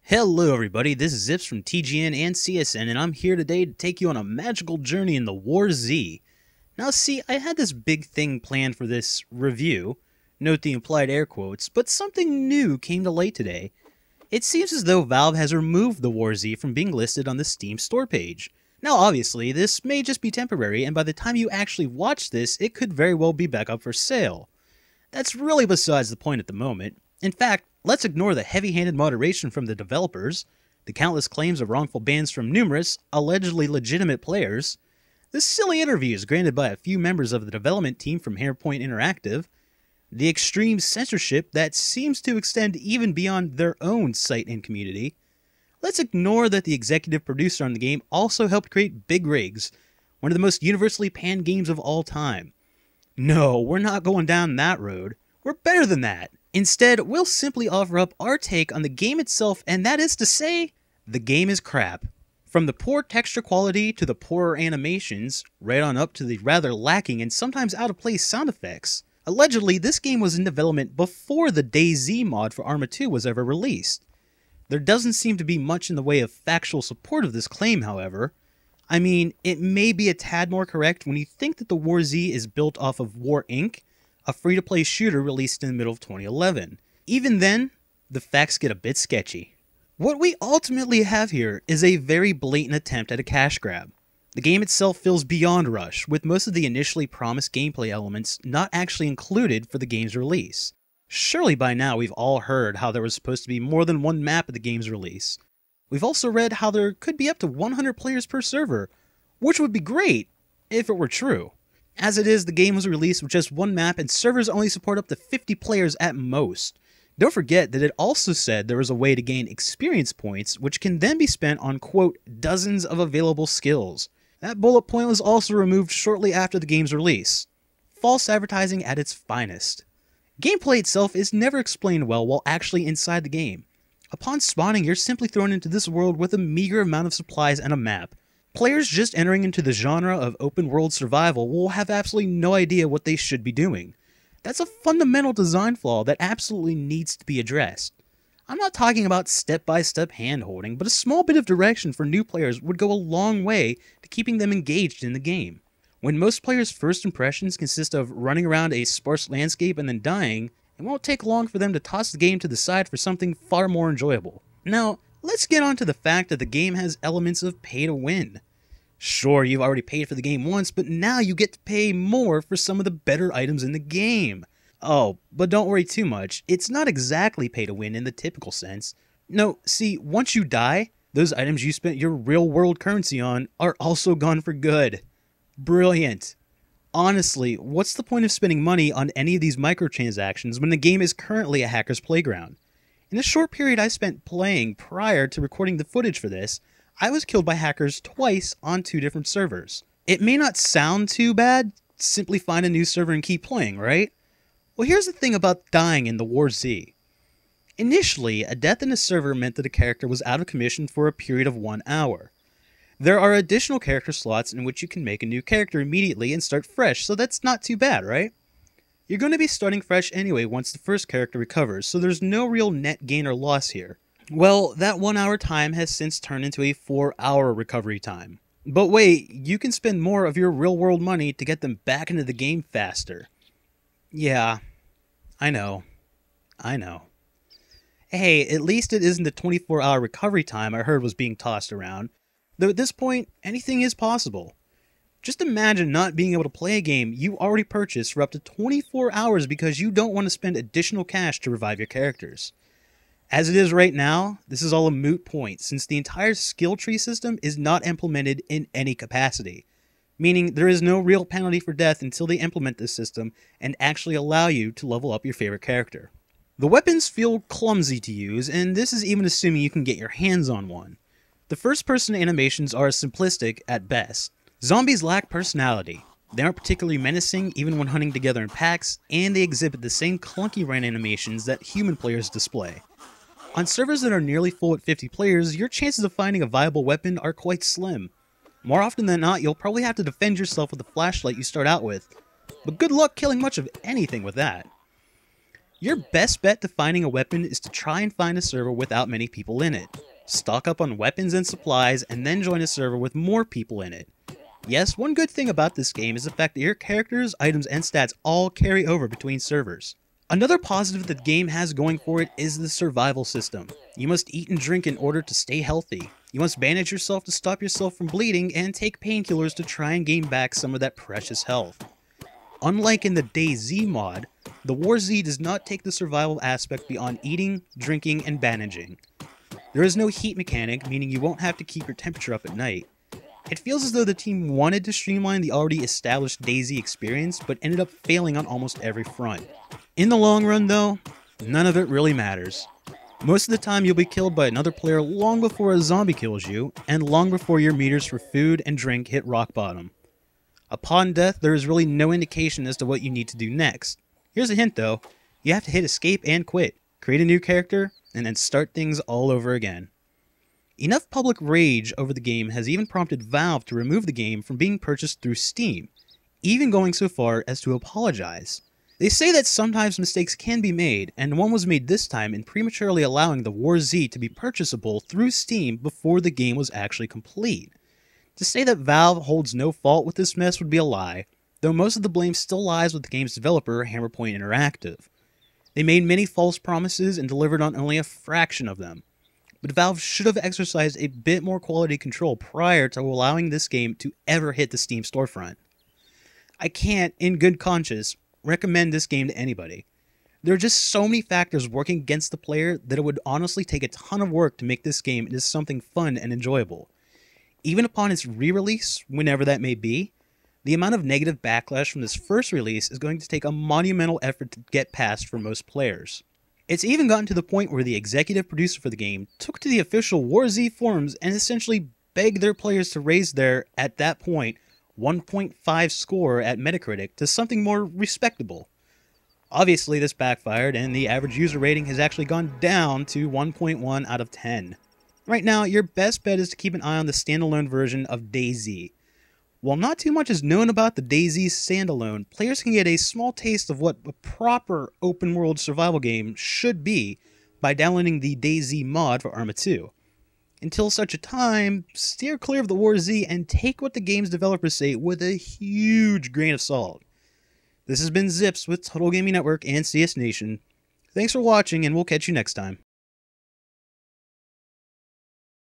Hello everybody, this is Zips from TGN and CSN, and I'm here today to take you on a magical journey in the War Z. Now see, I had this big thing planned for this review, note the implied air quotes, but something new came to light today. It seems as though Valve has removed the War Z from being listed on the Steam store page. Now obviously, this may just be temporary, and by the time you actually watch this, it could very well be back up for sale. That's really besides the point at the moment. In fact, let's ignore the heavy-handed moderation from the developers, the countless claims of wrongful bans from numerous, allegedly legitimate players, the silly interviews granted by a few members of the development team from Hammerpoint Interactive, the extreme censorship that seems to extend even beyond their own site and community. Let's ignore that the executive producer on the game also helped create Big Rigs, one of the most universally panned games of all time. No, we're not going down that road. We're better than that. Instead, we'll simply offer up our take on the game itself, and that is to say, the game is crap. From the poor texture quality to the poorer animations, right on up to the rather lacking and sometimes out-of-place sound effects. Allegedly, this game was in development before the DayZ mod for Arma 2 was ever released. There doesn't seem to be much in the way of factual support of this claim, however. I mean, it may be a tad more correct when you think that the War Z is built off of War Inc., a free-to-play shooter released in the middle of 2011. Even then, the facts get a bit sketchy. What we ultimately have here is a very blatant attempt at a cash grab. The game itself feels beyond rushed, with most of the initially promised gameplay elements not actually included for the game's release. Surely by now we've all heard how there was supposed to be more than one map at the game's release. We've also read how there could be up to 100 players per server, which would be great if it were true. As it is, the game was released with just one map and servers only support up to 50 players at most. Don't forget that it also said there was a way to gain experience points, which can then be spent on, quote, dozens of available skills. That bullet point was also removed shortly after the game's release. False advertising at its finest. Gameplay itself is never explained well while actually inside the game. Upon spawning, you're simply thrown into this world with a meager amount of supplies and a map. Players just entering into the genre of open-world survival will have absolutely no idea what they should be doing. That's a fundamental design flaw that absolutely needs to be addressed. I'm not talking about step-by-step hand-holding, but a small bit of direction for new players would go a long way to keeping them engaged in the game. When most players' first impressions consist of running around a sparse landscape and then dying, it won't take long for them to toss the game to the side for something far more enjoyable. Now, let's get on to the fact that the game has elements of pay-to-win. Sure, you've already paid for the game once, but now you get to pay more for some of the better items in the game. Oh, but don't worry too much, it's not exactly pay-to-win in the typical sense. No, see, once you die, those items you spent your real-world currency on are also gone for good. Brilliant. Honestly, what's the point of spending money on any of these microtransactions when the game is currently a hacker's playground? In the short period I spent playing prior to recording the footage for this, I was killed by hackers twice on 2 different servers. It may not sound too bad, simply find a new server and keep playing, right? Well, here's the thing about dying in the War Z. Initially, a death in a server meant that a character was out of commission for a period of 1 hour. There are additional character slots in which you can make a new character immediately and start fresh, so that's not too bad, right? You're going to be starting fresh anyway once the first character recovers, so there's no real net gain or loss here. Well, that 1 hour time has since turned into a 4-hour recovery time. But wait, you can spend more of your real-world money to get them back into the game faster. Yeah, I know. Hey, at least it isn't the 24-hour recovery time I heard was being tossed around. Though at this point, anything is possible. Just imagine not being able to play a game you already purchased for up to 24 hours because you don't want to spend additional cash to revive your characters. As it is right now, this is all a moot point since the entire skill tree system is not implemented in any capacity, meaning there is no real penalty for death until they implement this system and actually allow you to level up your favorite character. The weapons feel clumsy to use, and this is even assuming you can get your hands on one. The first-person animations are simplistic at best. Zombies lack personality. They aren't particularly menacing even when hunting together in packs, and they exhibit the same clunky run animations that human players display. On servers that are nearly full at 50 players, your chances of finding a viable weapon are quite slim. More often than not, you'll probably have to defend yourself with the flashlight you start out with, but good luck killing much of anything with that. Your best bet to finding a weapon is to try and find a server without many people in it. Stock up on weapons and supplies, and then join a server with more people in it. Yes, one good thing about this game is the fact that your characters, items, and stats all carry over between servers. Another positive that the game has going for it is the survival system. You must eat and drink in order to stay healthy. You must bandage yourself to stop yourself from bleeding, and take painkillers to try and gain back some of that precious health. Unlike in the DayZ mod, the WarZ does not take the survival aspect beyond eating, drinking, and bandaging. There is no heat mechanic, meaning you won't have to keep your temperature up at night. It feels as though the team wanted to streamline the already established DayZ experience, but ended up failing on almost every front. In the long run though, none of it really matters. Most of the time you'll be killed by another player long before a zombie kills you, and long before your meters for food and drink hit rock bottom. Upon death, there is really no indication as to what you need to do next. Here's a hint though, you have to hit escape and quit, create a new character, and then start things all over again. Enough public rage over the game has even prompted Valve to remove the game from being purchased through Steam, even going so far as to apologize. They say that sometimes mistakes can be made, and one was made this time in prematurely allowing the WarZ to be purchasable through Steam before the game was actually complete. To say that Valve holds no fault with this mess would be a lie, though most of the blame still lies with the game's developer, Hammerpoint Interactive. They made many false promises and delivered on only a fraction of them, but Valve should have exercised a bit more quality control prior to allowing this game to ever hit the Steam storefront. I can't, in good conscience, recommend this game to anybody. There are just so many factors working against the player that it would honestly take a ton of work to make this game into something fun and enjoyable. Even upon its re-release, whenever that may be, the amount of negative backlash from this first release is going to take a monumental effort to get past for most players. It's even gotten to the point where the executive producer for the game took to the official WarZ forums and essentially begged their players to raise their, at that point, 1.5 score at Metacritic to something more respectable. Obviously this backfired, and the average user rating has actually gone down to 1.1 out of 10. Right now, your best bet is to keep an eye on the standalone version of DayZ. While not too much is known about the DayZ standalone, players can get a small taste of what a proper open-world survival game should be by downloading the DayZ mod for Arma 2. Until such a time, steer clear of the WarZ and take what the game's developers say with a huge grain of salt. This has been Zips with Total Gaming Network and CS Nation. Thanks for watching, and we'll catch you next time.